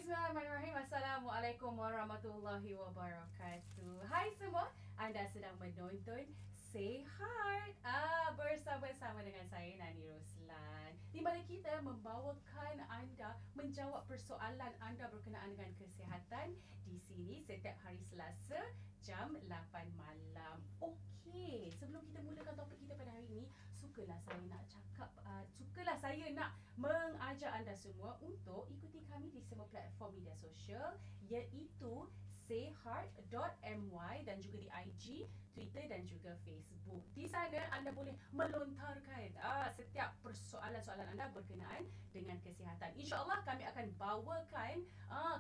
Bismillahirrahmanirrahim. Assalamualaikum warahmatullahi wabarakatuh. Hai semua, anda sedang menonton Say Heart bersama-sama dengan saya Nani Roslan, di mana kita membawakan anda menjawab persoalan anda berkenaan dengan kesihatan di sini setiap hari Selasa jam 8 malam. Okey, sebelum kita mulakan topik kita pada hari ini, sukalah saya nak mengajak anda semua untuk ikuti kami di semua platform media sosial, iaitu sayheart.my dan juga di IG, Twitter dan juga Facebook. Di sana anda boleh melontarkan setiap persoalan-soalan anda berkenaan dengan kesihatan. InsyaAllah kami akan bawakan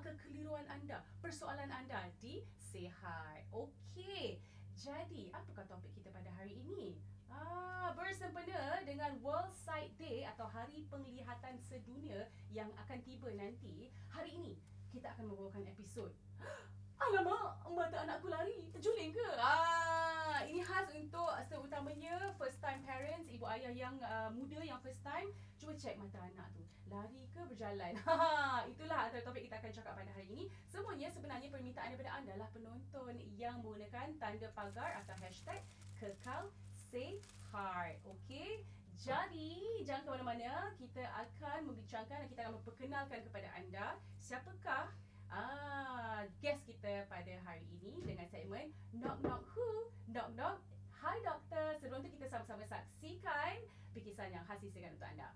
kekeliruan anda, persoalan anda di Say Heart. Okey, jadi apakah topik kita pada hari ini? Bersempena dengan World Sight Day atau Hari Penglihatan Sedunia yang akan tiba nanti, hari ini kita akan membawakan episod Alamak, mata anakku lari, terjuling ke? Ini khas untuk seutamanya first time parents, ibu ayah yang muda yang first time. Cuba cek mata anak tu, lari ke berjalan? Itulah antara topik kita akan cakap pada hari ini. Semuanya sebenarnya permintaan daripada anda lah, penonton yang menggunakan tanda pagar atau hashtag kekal Say Heart. Okey, jadi jangan ke mana-mana. Kita akan membincangkan dan kita akan memperkenalkan kepada anda siapakah guest kita pada hari ini dengan segmen Knock Knock Who, Knock Knock Hi Doktor. Sebelum tu kita sama-sama saksikan bikisan yang khas disediakan untuk anda.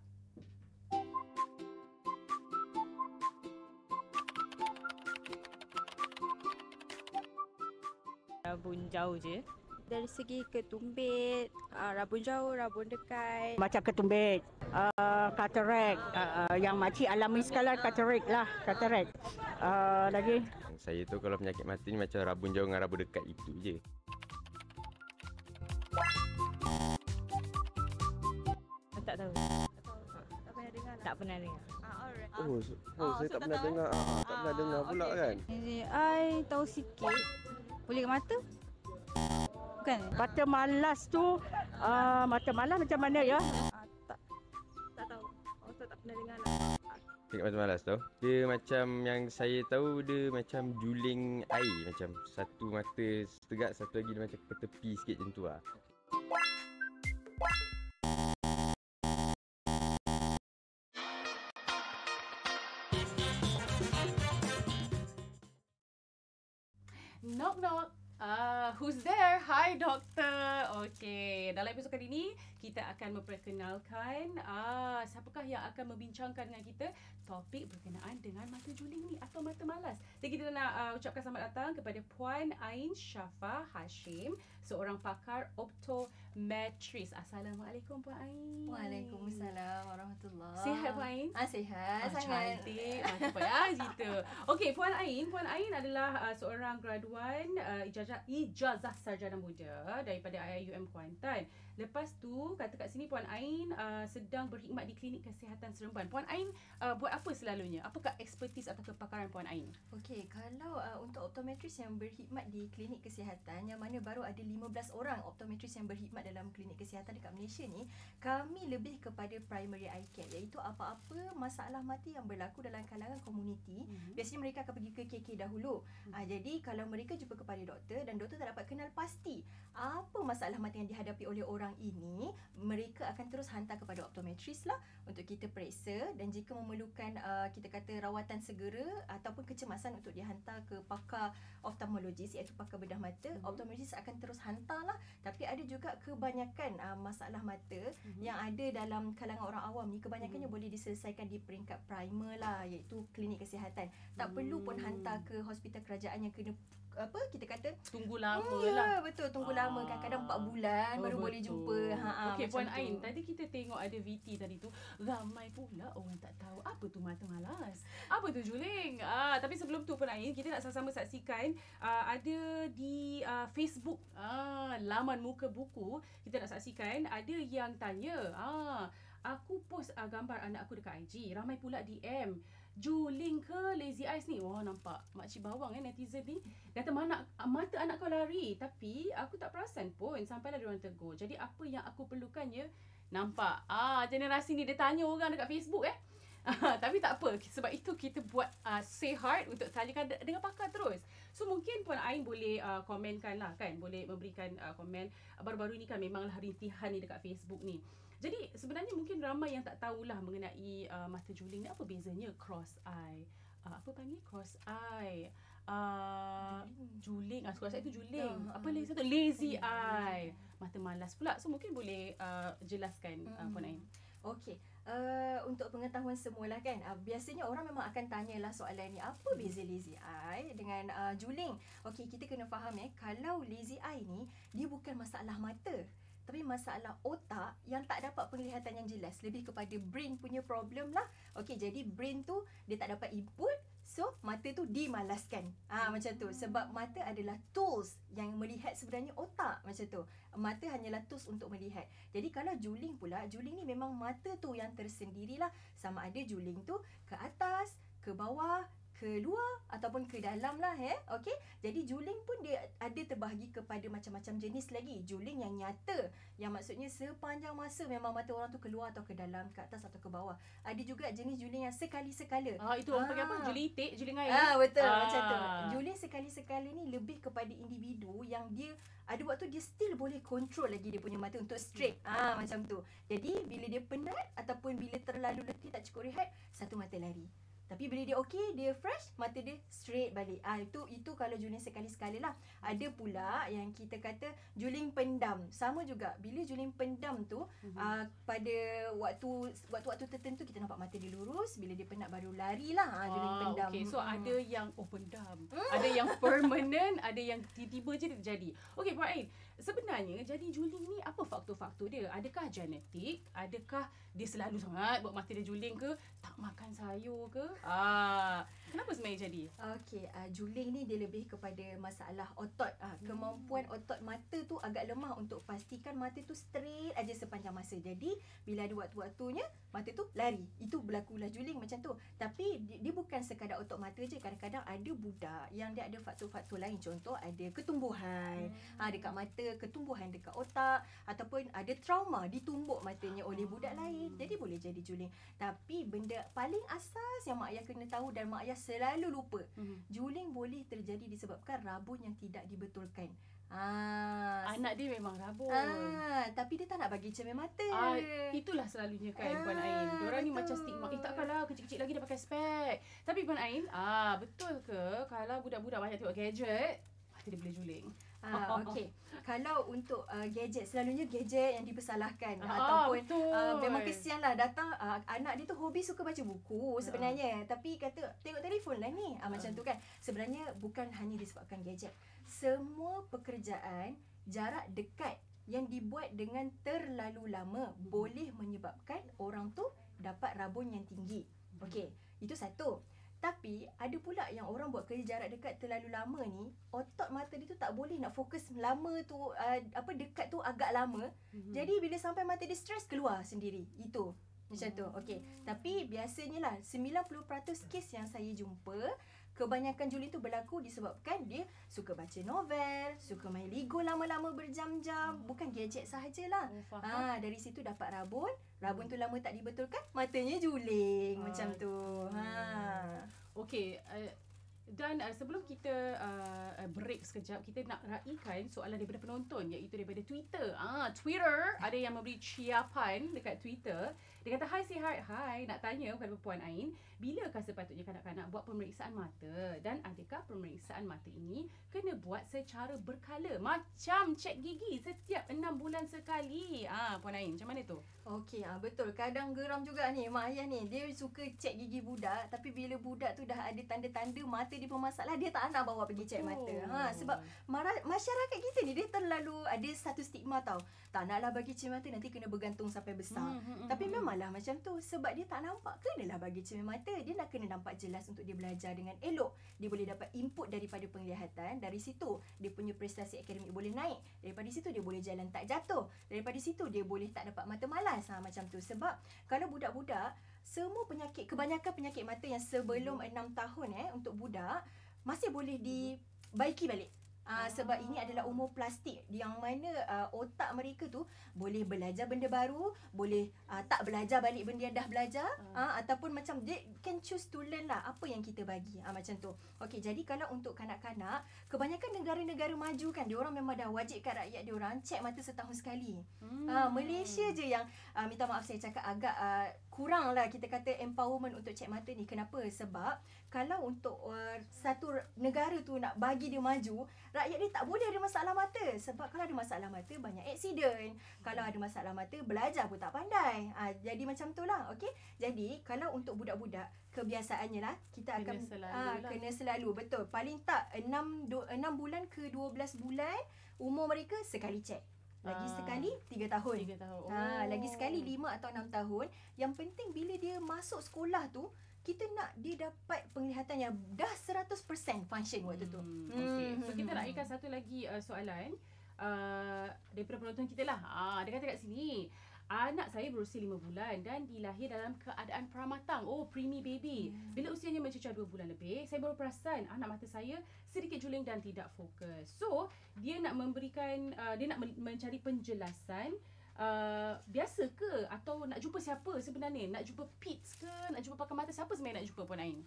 Rabun jauh je. Dari segi ketumbit, rabun jauh, rabun dekat. Macam ketumbit, cataract, yang makcik alami sekarang cataract lah, cataract. Lagi saya tu kalau penyakit mata ni macam rabun jauh dengan rabun dekat, itu je. Tak tahu. Tak pernah dengar lah. Tak pernah dengar. Alright. Saya tak pernah dengar. Tak pernah dengar pula kan. I tahu sikit. Boleh ke mata? Bukan? mata malas tu, mata malas macam mana ya? Tak tahu. Tak pernah dengar lah. Tengok mata malas tu. Dia macam yang saya tahu, dia macam juling air. Macam satu mata tegak, satu lagi dia macam ke tepi sikit macam tu lah. Knock knock. Who's there? Hi Doktor. Okey, dalam episod kali ini kita akan memperkenalkan siapakah yang akan membincangkan dengan kita topik berkenaan dengan mata juling ni atau mata malas. Jadi kita nak ucapkan selamat datang kepada Puan Ain Syafa Hashim, seorang pakar optometris. Assalamualaikum Puan Ain. Waalaikumsalam warahmatullahi. Sihat Puan Ain? Sihat sangat. Cantik. Cepat gitu. Okey, Puan Ain adalah seorang graduan ijazah sarjana muda daripada IIUM Kuantan. Lepas tu kata kat sini Puan Ain sedang berkhidmat di Klinik Kesihatan Seremban. Puan Ain buat apa selalunya? Apakah ekspertis atau kepakaran Puan Ain? Okey, kalau untuk optometris yang berkhidmat di klinik kesihatan, yang mana baru ada 15 orang optometris yang berkhidmat dalam klinik kesihatan dekat Malaysia ni, kami lebih kepada primary eye care, iaitu apa-apa masalah mata yang berlaku dalam kalangan komuniti. Biasanya mereka akan pergi ke KK dahulu. Jadi kalau mereka jumpa kepada doktor dan doktor tak dapat kenal pasti apa masalah mata yang dihadapi oleh orang ini, mereka akan terus hantar kepada optometris lah untuk kita periksa, dan jika memerlukan kita kata rawatan segera ataupun kecemasan untuk dihantar ke pakar oftalmologis, iaitu pakar bedah mata, optometris akan terus hantar lah. Tapi ada juga kebanyakan masalah mata yang ada dalam kalangan orang awam ni, kebanyakannya boleh diselesaikan di peringkat primer lah, iaitu klinik kesihatan. Tak perlu pun hantar ke hospital kerajaan yang kena kita kata tunggu lama lah. Betul, tunggu lama, kadang-kadang 4 bulan baru boleh jumpa. Okey Puan Ain, tadi kita tengok ada VT tadi tu, ramai pula orang tak tahu apa tu mata malas, apa tu juling. Tapi sebelum tu Puan Ain, kita nak sama-sama saksikan ada di Facebook laman Muka Buku. Kita nak saksikan ada yang tanya, aku post gambar anak aku dekat IG, ramai pula DM, juling ke lazy eyes ni? Wah, nampak makcik bawang netizen ni kata mata anak kau lari, tapi aku tak perasan pun sampailah diorang tegur. Jadi apa yang aku perlukannya? Nampak generasi ni dia tanya orang dekat Facebook Tapi tak apa, sebab itu kita buat say hard untuk tanyakan dengan pakar terus. So mungkin Puan Ain boleh komenkan lah kan, boleh memberikan komen. Baru-baru ni kan memanglah rintihan ni dekat Facebook ni. Jadi sebenarnya mungkin ramai yang tak tahulah mengenai mata juling ni. Apa bezanya cross eye? Apa panggil cross eye? Juling. Cross eye tu juling. Apa lagi satu? Lazy eye. Mata malas pula. So mungkin boleh jelaskan Puan Ain. Okey. Untuk pengetahuan semualah kan, biasanya orang memang akan tanyalah soalan ni, apa beza lazy eye dengan juling. Okey, kita kena faham kalau lazy eye ni dia bukan masalah mata, tapi masalah otak yang tak dapat penglihatan yang jelas, lebih kepada brain punya problem lah. Okey, jadi brain tu dia tak dapat input, so mata tu dimalaskan. Macam tu. Sebab mata adalah tools yang melihat sebenarnya otak, macam tu. Mata hanyalah tools untuk melihat. Jadi kalau juling pula, juling ni memang mata tu yang tersendirilah. Sama ada juling tu ke atas, ke bawah, ke luar ataupun ke dalam lah Okey. Jadi juling pun dia ada terbahagi kepada macam-macam jenis lagi. Juling yang nyata, yang maksudnya sepanjang masa memang mata orang tu keluar atau ke dalam, ke atas atau ke bawah. Ada juga jenis juling yang sekali-sekala. Itu orang panggil apa? Juling itik, juling air. Betul macam tu. Juling sekali-sekala ni lebih kepada individu yang dia ada waktu dia still boleh control lagi dia punya mata untuk straight. Macam tu. Jadi bila dia penat ataupun bila terlalu letih tak cukup rehat, satu mata lari. Tapi bila dia okey, dia fresh, mata dia straight balik. Itu kalau juling sekali-sekala lah. Ada pula yang kita kata juling pendam. Sama juga. Bila juling pendam tu, pada waktu-waktu tertentu kita nampak mata dia lurus. Bila dia penat baru lari lah. Juling pendam. Okay, so ada yang pendam. Ada yang permanent, ada yang tiba-tiba je dia terjadi. Okey, Puan Ain. Sebenarnya jadi juling ni apa faktor-faktor dia? Adakah genetik? Adakah dia selalu sangat buat mata dia juling ke? Tak makan sayur ke? Kenapa sebenarnya jadi? Okey, juling ni dia lebih kepada masalah otot. Kemampuan otot mata tu agak lemah untuk pastikan mata tu straight aja sepanjang masa. Jadi, bila ada waktu-waktunya, mata tu lari. Itu berlakulah juling macam tu. Tapi, dia bukan sekadar otot mata je. Kadang-kadang ada budak yang dia ada faktor-faktor lain. Contoh, ada ketumbuhan dekat mata, ketumbuhan dekat otak, ataupun ada trauma ditumbuk matanya oleh budak lain. Jadi, boleh jadi juling. Tapi, benda paling asas yang mak ayah kena tahu dan mak ayah selalu lupa. Juling boleh terjadi disebabkan rabun yang tidak dibetulkan. Anak dia memang rabun. Tapi dia tak nak bagi cermin mata. Itulah selalunya kan Puan Ain. Diorang ni macam stigma. Takkanlah kecil-kecil lagi dah pakai spek. Tapi Puan Ain, betul ke kalau budak-budak banyak tengok gadget, mata dia boleh juling? Okey. Kalau untuk gadget, selalunya gadget yang dipersalahkan. Ataupun memang kesianlah datang anak dia tu hobi suka baca buku sebenarnya. Tapi kata tengok telefon lah ni. Macam tu kan. Sebenarnya bukan hanya disebabkan gadget. Semua pekerjaan jarak dekat yang dibuat dengan terlalu lama boleh menyebabkan orang tu dapat rabun yang tinggi. Okey, itu satu. Tapi ada pula yang orang buat kerja jarak dekat terlalu lama ni, otot mata dia tu tak boleh nak fokus lama tu, dekat tu agak lama. Jadi bila sampai mata dia stres, keluar sendiri. Itu macam tu. Okey. Tapi biasanya lah 90% kes yang saya jumpa, kebanyakan juling tu berlaku disebabkan dia suka baca novel, suka main Lego lama-lama berjam-jam, bukan gadget sahajalah. Dari situ dapat rabun, rabun tu lama tak dibetulkan, matanya juling macam tu. Okey, dan sebelum kita break sekejap, kita nak raikan soalan daripada penonton, iaitu daripada Twitter. Twitter ada yang memberi ciapan dekat Twitter. Dia kata, "Hai sihat, hai, nak tanya kepada Puan Ain, bilakah sepatutnya kanak-kanak buat pemeriksaan mata dan adakah pemeriksaan mata ini kena buat secara berkala macam cek gigi setiap 6 bulan sekali?" Puan Ain, macam mana tu? Okey, betul. Kadang geram juga ni mak ayah ni. Dia suka cek gigi budak, tapi bila budak tu dah ada tanda-tanda mata dia bermasalah, dia tak nak bawa pergi cek mata. Sebab masyarakat kita ni dia terlalu ada satu stigma tau. Tak naklah bagi cermin mata, nanti kena bergantung sampai besar. Tapi memanglah macam tu. Sebab dia tak nampak, kenalah bagi cermin mata. Dia nak kena nampak jelas untuk dia belajar dengan elok. Dia boleh dapat input daripada penglihatan. Dari situ, dia punya prestasi akademik boleh naik. Daripada situ, dia boleh jalan tak jatuh. Daripada situ, dia boleh tak dapat mata malas. Macam tu. Sebab kalau budak-budak, semua penyakit, kebanyakan penyakit mata yang sebelum 6 tahun untuk budak, masih boleh dibaiki balik. Sebab ini adalah umur plastik yang mana otak mereka tu boleh belajar benda baru, boleh tak belajar balik benda yang dah belajar, ataupun macam dia can choose to learn lah apa yang kita bagi, macam tu. Okey, jadi kalau untuk kanak-kanak, kebanyakan negara-negara maju kan, diorang memang dah wajibkan rakyat diorang cek mata setahun sekali. Malaysia je yang minta maaf saya cakap agak kurang lah kita kata empowerment untuk cek mata ni. Kenapa? Sebab kalau untuk satu negara tu nak bagi dia maju, rakyat dia tak boleh ada masalah mata. Sebab kalau ada masalah mata, banyak aksiden. Kalau ada masalah mata, belajar pun tak pandai. Jadi macam tu lah. Okay? Jadi kalau untuk budak-budak, kebiasaannya lah kita akan kena selalu. Betul. Paling tak 6 bulan ke 12 bulan umur mereka sekali cek. Lagi sekali 3 tahun. 3 tahun. Lagi sekali 5 atau 6 tahun. Yang penting bila dia masuk sekolah tu, kita nak dia dapat penglihatan yang dah 100% function waktu tu. Okay. So kita nak ikan satu lagi soalan daripada penonton kita lah. Dia kata kat sini, anak saya berusia 5 bulan dan dilahir dalam keadaan pramatang. Preemie baby. Bila usianya mencecah 2 bulan lebih, saya baru perasan anak mata saya sedikit juling dan tidak fokus. So, dia nak memberikan, dia nak mencari penjelasan. Biasa ke atau nak jumpa siapa sebenarnya? Nak jumpa PITS ke? Nak jumpa pakar mata? Siapa sebenarnya nak jumpa Puan Ain?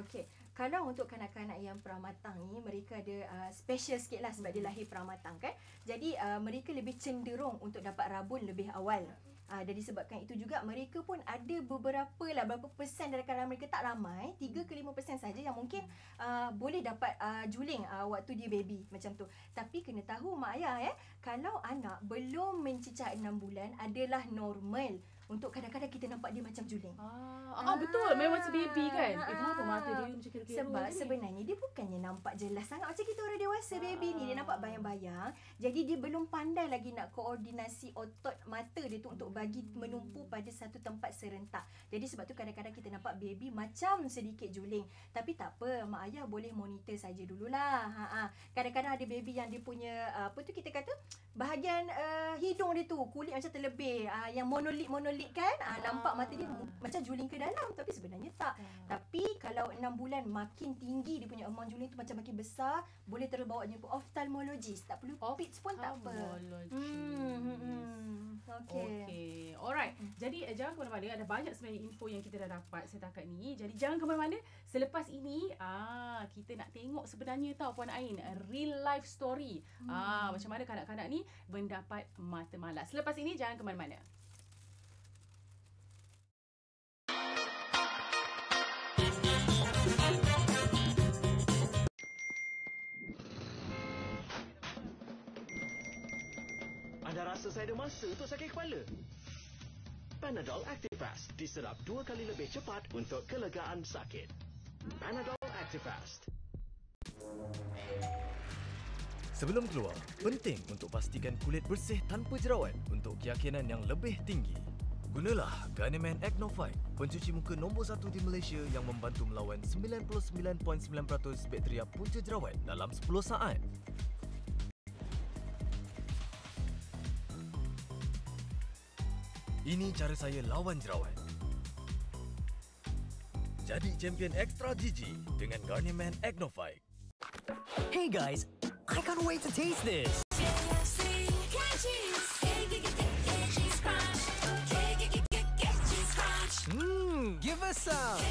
Okey. Kalau untuk kanak-kanak yang pramatang ni, mereka ada special sikit lah sebab dia lahir pramatang kan. Jadi mereka lebih cenderung untuk dapat rabun lebih awal. Dan disebabkan itu juga mereka pun ada berapa persen dari kalangan mereka, tak ramai, 3 ke 5% saja yang mungkin boleh dapat juling waktu dia baby macam tu. Tapi kena tahu mak ayah kalau anak belum mencecah 6 bulan adalah normal untuk kadang-kadang kita nampak dia macam juling. Betul, memang macam baby kan. Kenapa mata dia macam kira-kira sebab sebenarnya dia bukannya nampak jelas sangat macam kita orang dewasa. Baby ni dia nampak bayang-bayang. Jadi dia belum pandai lagi nak koordinasi otot mata dia tu untuk bagi menumpu pada satu tempat serentak. Jadi sebab tu kadang-kadang kita nampak baby macam sedikit juling. Tapi tak apa, mak ayah boleh monitor saja dululah. Kadang-kadang ada baby yang dia punya kita kata bahagian hidung dia tu kulit macam terlebih, yang monolit kan, nampak mata dia macam juling ke dalam, tapi sebenarnya tak. Tapi kalau 6 bulan makin tinggi dia punya amount juling tu macam makin besar, boleh terbawa jumpa ophthalmologist. Tak perlu PITS pun tak apa. Okay. Alright. Jadi jangan ke mana-mana, ada banyak sebenarnya info yang kita dah dapat setakat ni. Jadi jangan ke mana-mana. Selepas ini kita nak tengok sebenarnya tau Puan Ain, real life story. Macam mana kanak-kanak ni mendapat mata malas. Selepas ini jangan ke mana-mana. Anda rasa saya ada masa untuk sakit kepala? Panadol Activast diserap 2 kali lebih cepat untuk kelegaan sakit. Panadol Activast. Sebelum keluar, penting untuk pastikan kulit bersih tanpa jerawat untuk keyakinan yang lebih tinggi. Gunalah Garnier Acno Fight, pencuci muka nombor 1 di Malaysia yang membantu melawan 99.9% bakteria punca jerawat dalam 10 saat. Ini cara saya lawan jerawat. Jadi champion extra gigi dengan Garnier Acno Fight. Hey guys, I can't wait to taste this. Give us some.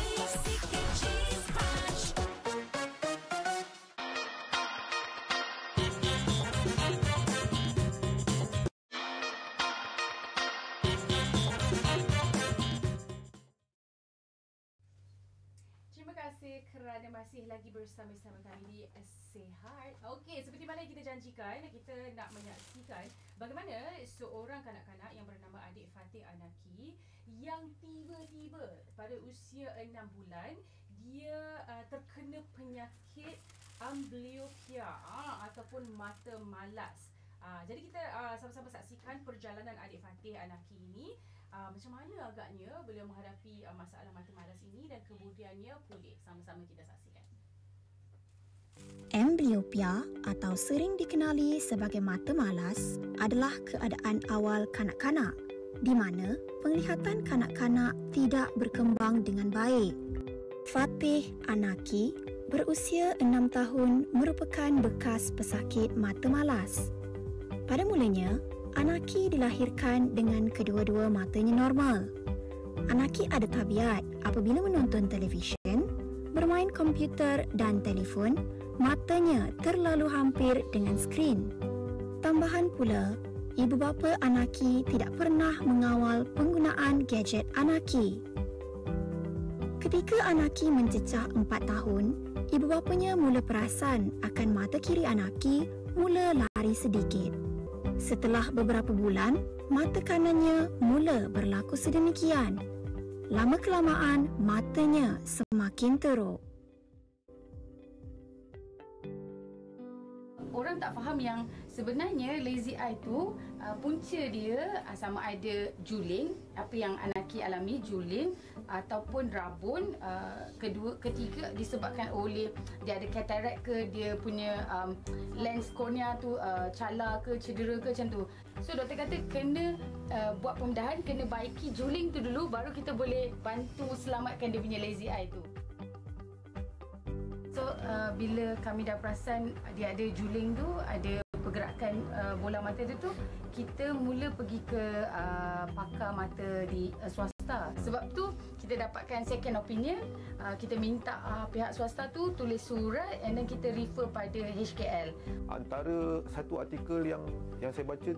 Terima kasih kerana masih lagi bersama-sama kami di Sihat. Okey, seperti mana yang kita janjikan, kita nak menyaksikan bagaimana seorang kanak-kanak yang bernama adik Fatih Anaki yang tiba-tiba pada usia 6 bulan dia terkena penyakit amblyopia ataupun mata malas. Jadi kita sama-sama saksikan perjalanan adik Fatih Anaki ini. Macam mana agaknya beliau menghadapi masalah mata malas ini dan kemudiannya pulih. Sama-sama kita saksikan. Amblyopia atau sering dikenali sebagai mata malas adalah keadaan awal kanak-kanak di mana penglihatan kanak-kanak tidak berkembang dengan baik. Fatih Anaki berusia 6 tahun merupakan bekas pesakit mata malas. Pada mulanya, Anaki dilahirkan dengan kedua-dua matanya normal. Anaki ada tabiat apabila menonton televisyen, bermain komputer dan telefon, matanya terlalu hampir dengan skrin. Tambahan pula, ibu bapa Anaki tidak pernah mengawal penggunaan gadget Anaki. Ketika Anaki mencecah 4 tahun, ibu bapanya mula perasan akan mata kiri Anaki mula lari sedikit. Setelah beberapa bulan, mata kanannya mula berlaku sedemikian. Lama-kelamaan, matanya semakin teruk. Orang tak faham yang sebenarnya lazy eye tu punca dia sama ada juling, apa yang Anaki alami, juling ataupun rabun. Ketiga disebabkan oleh dia ada katarak ke, dia punya lens kornea tu cala ke, cedera ke macam tu. So doktor kata kena buat pembedahan, kena baiki juling tu dulu, baru kita boleh bantu selamatkan dia punya lazy eye tu. So bila kami dah perasan dia ada juling tu, ada pergerakan bola mata dia tu, kita mula pergi ke pakar mata di swasta. Sebab tu kita dapatkan second opinion, kita minta pihak swasta tu tulis surat and then kita refer pada HKL. Antara satu artikel yang saya baca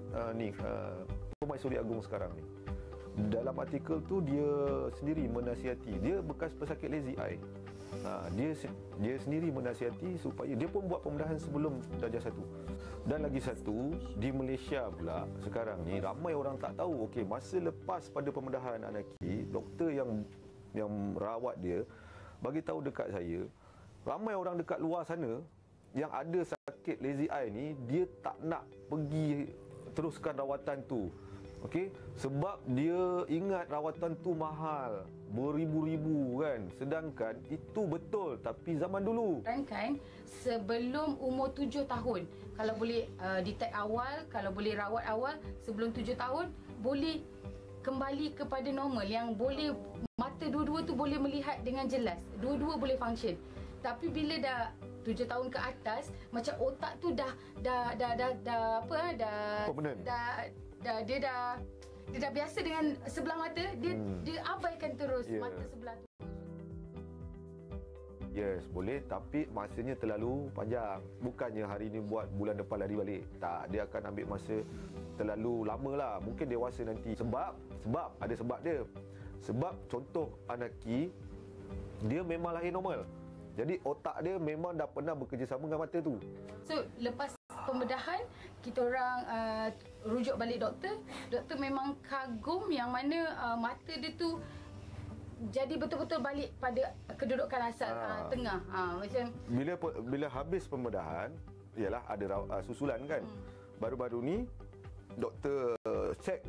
Permaisuri Agong sekarang ni. Dalam artikel tu dia sendiri menasihati, dia bekas pesakit lazy eye. Dia sendiri menasihati supaya dia pun buat pembedahan sebelum darjah 1. Dan lagi satu, di Malaysia pula sekarang ni ramai orang tak tahu, okey, masa lepas pada pembedahan Anaki, doktor yang merawat dia bagi tahu dekat saya, ramai orang dekat luar sana yang ada sakit lazy eye ni, dia tak nak pergi teruskan rawatan tu. Okey, sebab dia ingat rawatan tu mahal, beribu-ribu kan. Sedangkan itu betul, tapi zaman dulu. Kan sebelum umur 7 tahun, kalau boleh detect awal, kalau boleh rawat awal sebelum 7 tahun, boleh kembali kepada normal, yang boleh mata dua-dua tu boleh melihat dengan jelas, dua-dua boleh function. Tapi bila dah 7 tahun ke atas, macam otak tu dah dia dah biasa dengan sebelah mata, dia abaikan terus mata sebelah tu. Yes, boleh, tapi masanya terlalu panjang. Bukannya hari ni buat, bulan depan lari balik. Tak, dia akan ambil masa terlalu lama lah. Mungkin dewasa nanti. Sebab ada sebab dia. Sebab contoh Anaki, dia memang lahir normal. Jadi otak dia memang dah pernah bekerjasama dengan mata tu. So lepas pembedahan, kita orang rujuk balik doktor. Doktor memang kagum yang mana mata dia tu jadi betul-betul balik pada kedudukan asal tengah. Macam bila habis pembedahan, ialah ada susulan kan. Baru-baru ni doktor cek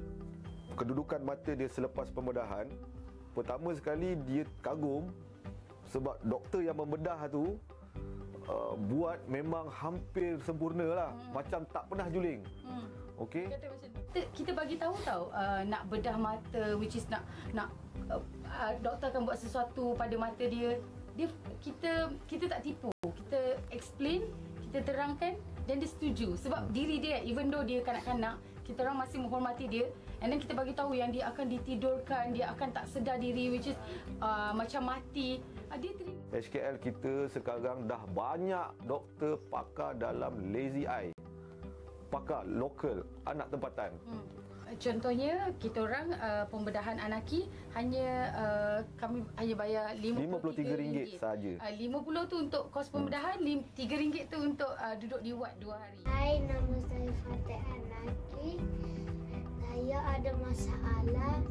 kedudukan mata dia selepas pembedahan. Pertama sekali dia kagum sebab doktor yang membedah tu buat memang hampir sempurna lah. Macam tak pernah juling. Okey. Kita bagi tahu nak bedah mata, which is nak doktor akan buat sesuatu pada mata dia. Kita tak tipu. Kita explain, kita terangkan dan dia setuju. Sebab diri dia, even though dia kanak-kanak, kita orang masih menghormati dia. And then kita bagi tahu yang dia akan ditidurkan, dia akan tak sedar diri, which is macam mati. Dia terima. HKL kita sekarang dah banyak doktor pakar dalam lazy eye. Pakar lokal, anak tempatan. Contohnya kita orang pembedahan Anaki kami hanya bayar RM53 saja. 50 tu untuk kos pembedahan, RM3 tu untuk duduk di ward 2 hari. Hai, nama saya Fatih Anaki. Saya ada masalah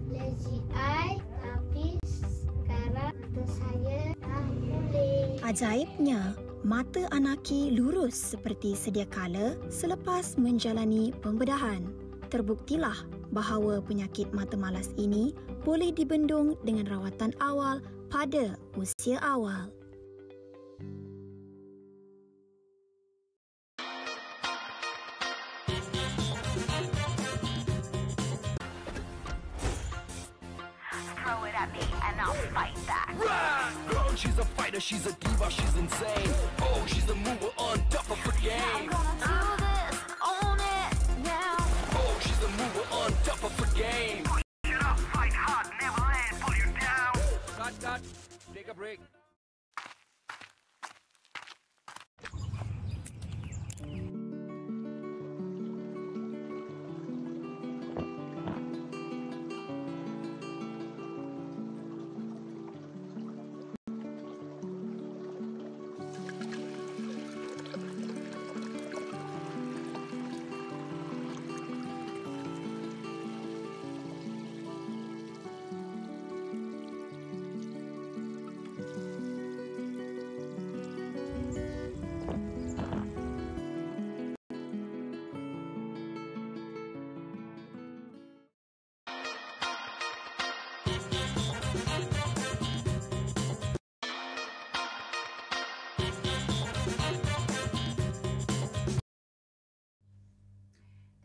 lazy eye, tapi sekarang mata saya dah pulih. Ajaibnya, mata Anaki lurus seperti sedia kala selepas menjalani pembedahan. Terbuktilah bahawa penyakit mata malas ini boleh dibendung dengan rawatan awal pada usia awal. Throw it at me and I'll fight back. She's a fighter, she's a diva, she's insane. Oh, she's the mover on top of her game. Own it now. Oh, she's the mover on top of her game. Shut up, fight hard, never let it pull you down. Cut, take a break.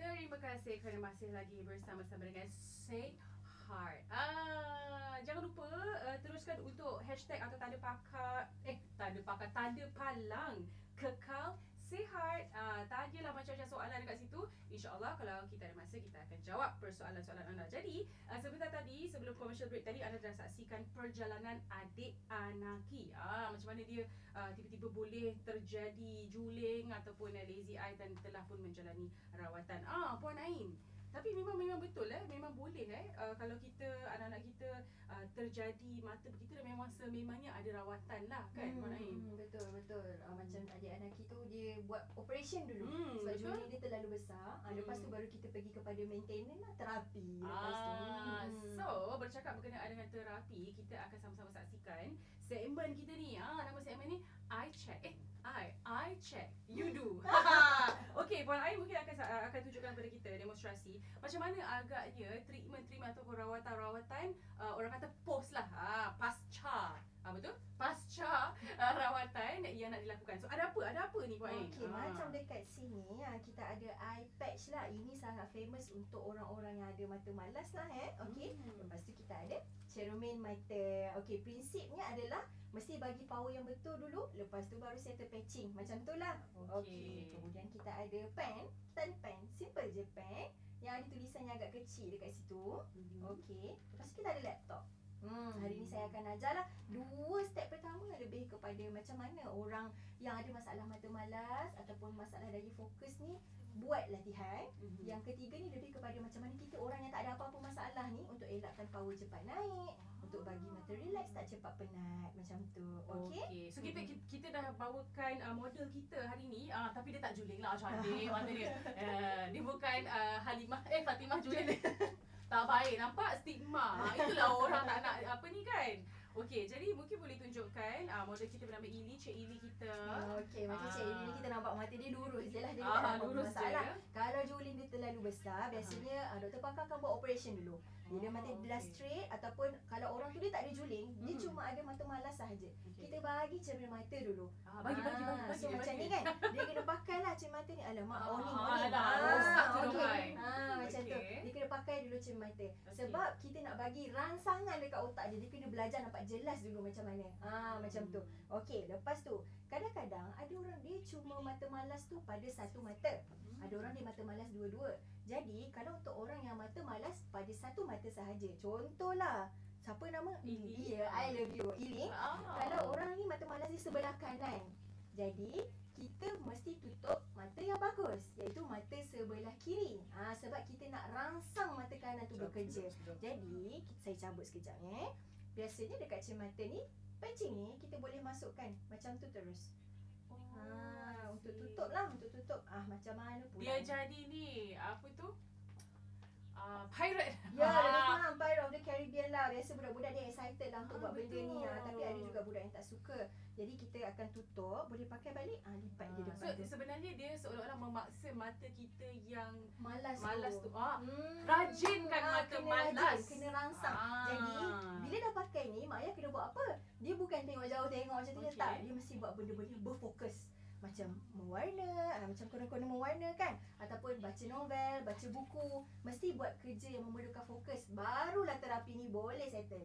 Terima kasih kerana masih lagi bersama-sama dengan Sihat. Jangan lupa teruskan untuk hashtag atau tanda palang kekal sihat. Tanyalah macam-macam soalan dekat situ. InsyaAllah kalau kita ada masa kita akan jawab persoalan-soalan anda. Jadi sebentar tadi sebelum commercial break tadi anda dah saksikan perjalanan adik Anaki. Macam mana dia tiba-tiba boleh terjadi juling ataupun lazy eye dan telah pun menjalani rawatan. Puan Ain, tapi memang betul memang boleh kalau kita anak-anak kita terjadi mata berkita memang sememangnya ada rawatan lah kan Puan Ain. Betul. Macam adik anak kita dia buat operation dulu sebab juling dia terlalu besar. Lepas tu baru kita pergi kepada maintenance lah, terapi lepas tu. So bercakap berkenaan dengan terapi, kita akan sama-sama saksikan segmen kita ni. Nama segmen ni I Check. I check, you do. Okey, Puan Ain mungkin akan tunjukkan kepada kita demonstrasi macam mana agaknya treatment ataupun rawatan orang kata post lah, pasca. Betul? Pasca rawatan yang nak dilakukan. So ada apa ni Puan Ain? Okey, macam dekat sini kita ada eye patch lah. Ini sangat famous untuk orang-orang yang ada mata malas lah Okey. Lepas tu kita ada cermin mata. Okey, prinsipnya adalah mesti bagi power yang betul dulu, lepas tu baru settle patching. Macam tu lah. Okey. Kemudian kita ada pen. Kita ada pen. Simple je pen. Yang ada tulisan yang agak kecil dekat situ. Okey. Lepas tu kita ada laptop. Hari ni saya akan ajarlah 2 step pertama lebih kepada macam mana orang yang ada masalah mata malas ataupun masalah daya fokus ni buat latihan. Yang ketiga ni lebih kepada macam mana kita orang yang tak ada apa-apa masalah ni untuk elakkan power cepat naik, untuk bagi mata relax tak cepat penat macam tu. Okey. So kita dah bawakan model kita hari ni, tapi dia tak juling lah, cantik mata dia. Dia bukan Fatimah juling. Tak baik, nampak stigma. Itulah orang tak nak apa ni kan. Okey, jadi mungkin boleh tunjukkan model kita bernama Ili, Cik Ili kita. Okey, macam Cik Ili ni kita nampak mata dia lurus je lah. Dia tak ada lurus masalah. Kalau juling dia terlalu besar, biasanya doktor pakar akan buat operation dulu. Bila mata dia dah straight ataupun kalau orang tu dia tak ada juling, dia cuma ada mata malas sahaja. Kita bagi cermin mata dulu. Bagi. So macam ni kan, dia kena pakai lah cermin mata ni. Alamak, morning. Rosak tu okey. Macam tu. Dia kena pakai dulu cermin mata. Sebab kita nak bagi rangsangan dekat otak dia. Dia kena belajar nampak jelas dulu macam mana. Macam tu. Okey, lepas tu kadang-kadang ada orang dia cuma mata malas tu pada satu mata. Ada orang dia mata malas dua-dua. Jadi kalau untuk orang yang mata malas pada satu mata sahaja, contohlah siapa nama? Ili. I love you Ili. Kalau orang ni mata malas di sebelah kanan, jadi kita mesti tutup mata yang bagus, iaitu mata sebelah kiri. Sebab kita nak rangsang mata kanan tu bekerja. Jadi saya cabut sekejap Biasanya dekat cermin mata ni, patching ni kita boleh masukkan macam tu terus. Untuk tutup lah, untuk tutup. Macam mana pula dia jadi ni, apa tu? Pirate. Ya, lebih faham Pirate of the Caribbean lah. Biasa budak-budak dia excited lah untuk buat benda ni. Tapi ada juga budak yang tak suka. Jadi kita akan tutup, boleh pakai balik, lipat dia depan tu. Sebenarnya dia seolah-olah memaksa mata kita yang malas tu. Rajinkan mata malas. Kena rangsang. Jadi bila dah pakai ni, mak ayah kena buat apa? Dia bukan tengok jauh, tengok macam tu je tak. Dia mesti buat benda-benda berfokus. macam mewarna, macam konon-konon mewarna kan, ataupun baca novel, baca buku, mesti buat kerja yang memerlukan fokus, barulah terapi ni boleh settle.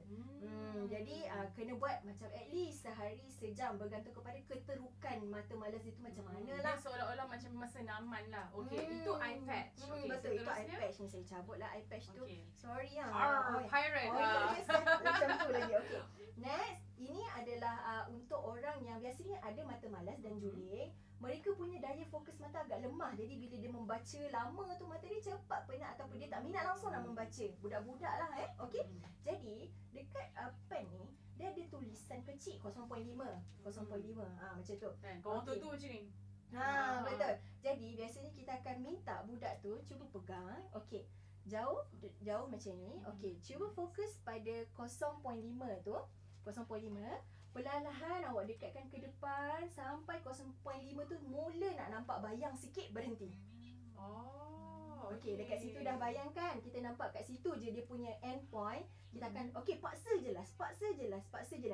Jadi kena buat macam at least sehari sejam, bergantung kepada keterukan mata malas itu macam mana lah. Dia seolah-olah macam masa naman lah. Okey, itu eye patch. Okey, Betul, itu eye seterusnya. patch ni. Saya cabut lah eye patch tu. Sorry lah. Pirate. Yes, macam tu lagi. Okay. Next, ini adalah untuk orang yang biasanya ada mata malas dan juling. Mereka punya daya fokus mata agak lemah. Jadi bila dia membaca lama tu, mata dia cepat penat ataupun dia tak minat langsung nak membaca. Budak-budak lah Okey. Jadi dekat pen ni dia ada tulisan kecil 0.5. Macam tu. Kan, kau orang tu macam ni. Betul. Jadi biasanya kita akan minta budak tu cuba pegang. Okey. Jauh macam ni. Okey, cuba fokus pada 0.5 tu. 0.5. Perlahan-lahan awak dekatkan ke depan sampai 0.5 tu mula nak nampak bayang sikit, berhenti. Okey, dekat situ dah bayang kan? Kita nampak kat situ je dia punya end point. Kita akan paksa je lah.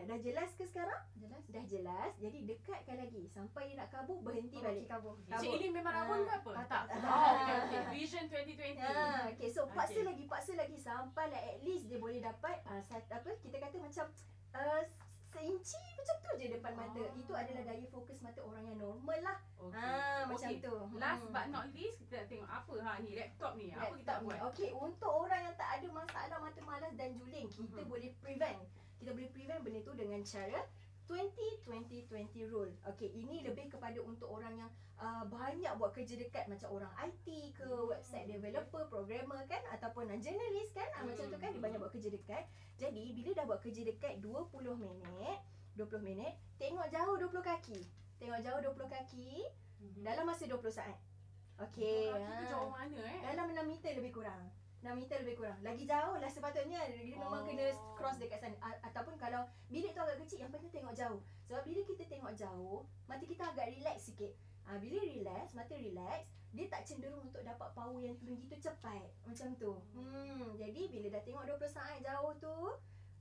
Dah jelas ke sekarang? Dah jelas. Jadi dekatkan lagi sampai dia nak kabur, berhenti balik. Kabur. Cik Ili memang rabun ke apa? Tak. Okay. Vision 2020. Okay, so paksa lagi sampai lah at least dia boleh dapat kita kata macam seinci macam tu je depan mata. Itu adalah daya fokus mata orang yang normal lah. Macam tu. Last but not least, kita tengok apa ni laptop ni. Apa kita buat? Okey, untuk orang yang tak ada masalah mata malas dan juling, kita boleh prevent. Kita boleh prevent benda tu dengan cara 20-20-20 rule. Okey, ini lebih kepada untuk orang yang banyak buat kerja dekat, macam orang IT ke, website developer, programmer kan, ataupun journalist kan, macam tu kan, dia banyak buat kerja dekat. Jadi bila dah buat kerja dekat 20 minit, tengok jauh 20 kaki. Dalam masa 20 saat. Okey. Kaki tu jauh mana Dalam 6 meter lebih kurang. Lagi jauh lah sepatutnya. Dia memang kena cross dekat sana. Ataupun kalau bilik tu agak kecil, yang penting tengok jauh. Sebab bila kita tengok jauh, mata kita agak relax sikit. Bila mata relax, dia tak cenderung untuk dapat power yang tinggi tu cepat. Macam tu. Jadi bila dah tengok 20 saat jauh tu,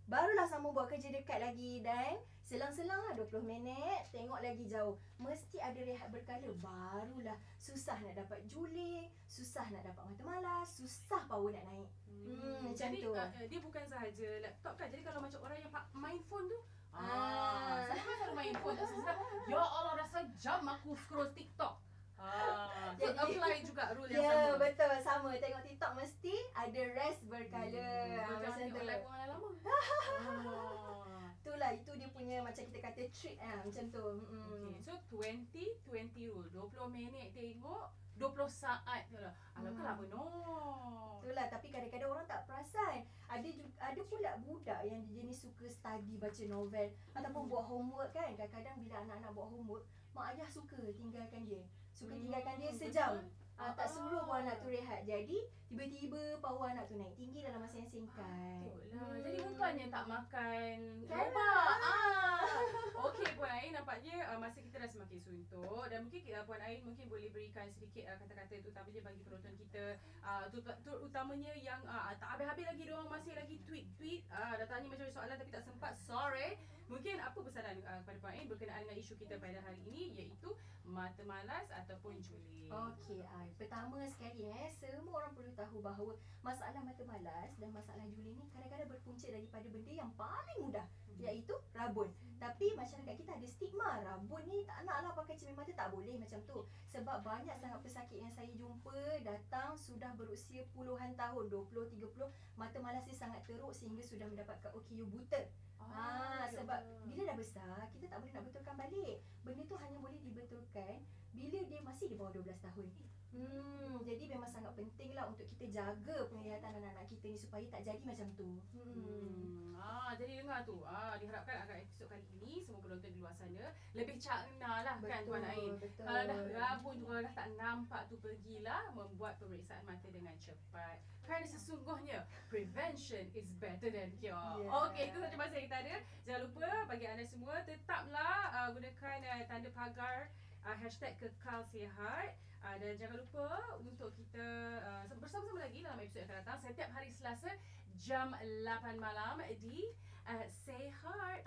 barulah sambung buat kerja dekat lagi. Dan selang-selang lah 20 minit, tengok lagi jauh. Mesti ada rehat berkala. Barulah susah nak dapat juling, susah nak dapat mata malas, susah power nak naik. Macam jadi, tu. Dia bukan sahaja laptop kan. Jadi kalau macam orang yang main phone tu, saya selalu main phone tu. Ya Allah, dah sejam aku scroll TikTok. Jadi apply juga rule yang sama. Ya, betul, sama. Tengok TikTok mesti ada rest berkala. Macam tu. Like orang lama. Itulah, itu dia punya macam kita kata trick macam tu. Okay, so 20-20 rule. 20 minit tengok, 20 saat je lah. Alah kan lama no. Itulah, tapi kadang-kadang orang tak perasan. Ada pula budak yang jenis suka study, baca novel ataupun buat homework kan. Kadang-kadang bila anak-anak buat homework, mak ayah suka tinggalkan dia sejam. Tak suruh pun anak tu rehat. Jadi tiba-tiba power anak tu naik tinggi dalam masa yang singkat. Jadi bukannya tak makan robak. Okey Puan Ain, nampaknya masa kita dah semakin suntuk. Dan mungkin Puan Ain mungkin boleh berikan sedikit kata-kata terutamanya bagi penonton kita, terutamanya yang tak habis-habis lagi, diorang masih lagi tweet. Dah tanya macam soalan tapi tak sempat. Sorry. Mungkin apa pesanan kepada Puan Ain berkenaan dengan isu kita pada hari ini, iaitu mata malas ataupun juling. Okey, pertama sekali semua orang perlu tahu bahawa masalah mata malas dan masalah juling ni kadang-kadang berpunca daripada benda yang paling mudah, iaitu rabun. Tapi masyarakat kita ada stigma, rabun ni tak naklah pakai cermin mata, tak boleh macam tu. Sebab banyak sangat pesakit yang saya jumpa datang sudah berusia puluhan tahun, 20-30, mata malas dia sangat teruk sehingga sudah mendapatkan OKU buta. Sebab bila dah besar, kita tak boleh nak betulkan balik. Benda tu hanya boleh dibetulkan bila dia masih di bawah 12 tahun. Jadi memang sangat penting lah untuk kita jaga penglihatan anak-anak kita ni supaya tak jadi macam tu. Jadi dengar tu. Diharapkan agar episod kali ini semua penonton di luar sana lebih cakna lah. Betul, kan Tuan Ain. Kalau dah rabun tu, kalau dah tak nampak tu, pergilah membuat pemeriksaan mata dengan cepat. Kerana sesungguhnya prevention is better than cure. Okey, itu saja masa yang kita ada. Jangan lupa bagi anda semua tetaplah gunakan tanda pagar #kekalsihat. Dan jangan lupa untuk kita bersama-sama lagi dalam episod yang akan datang setiap hari Selasa jam 8 malam di Say Heart.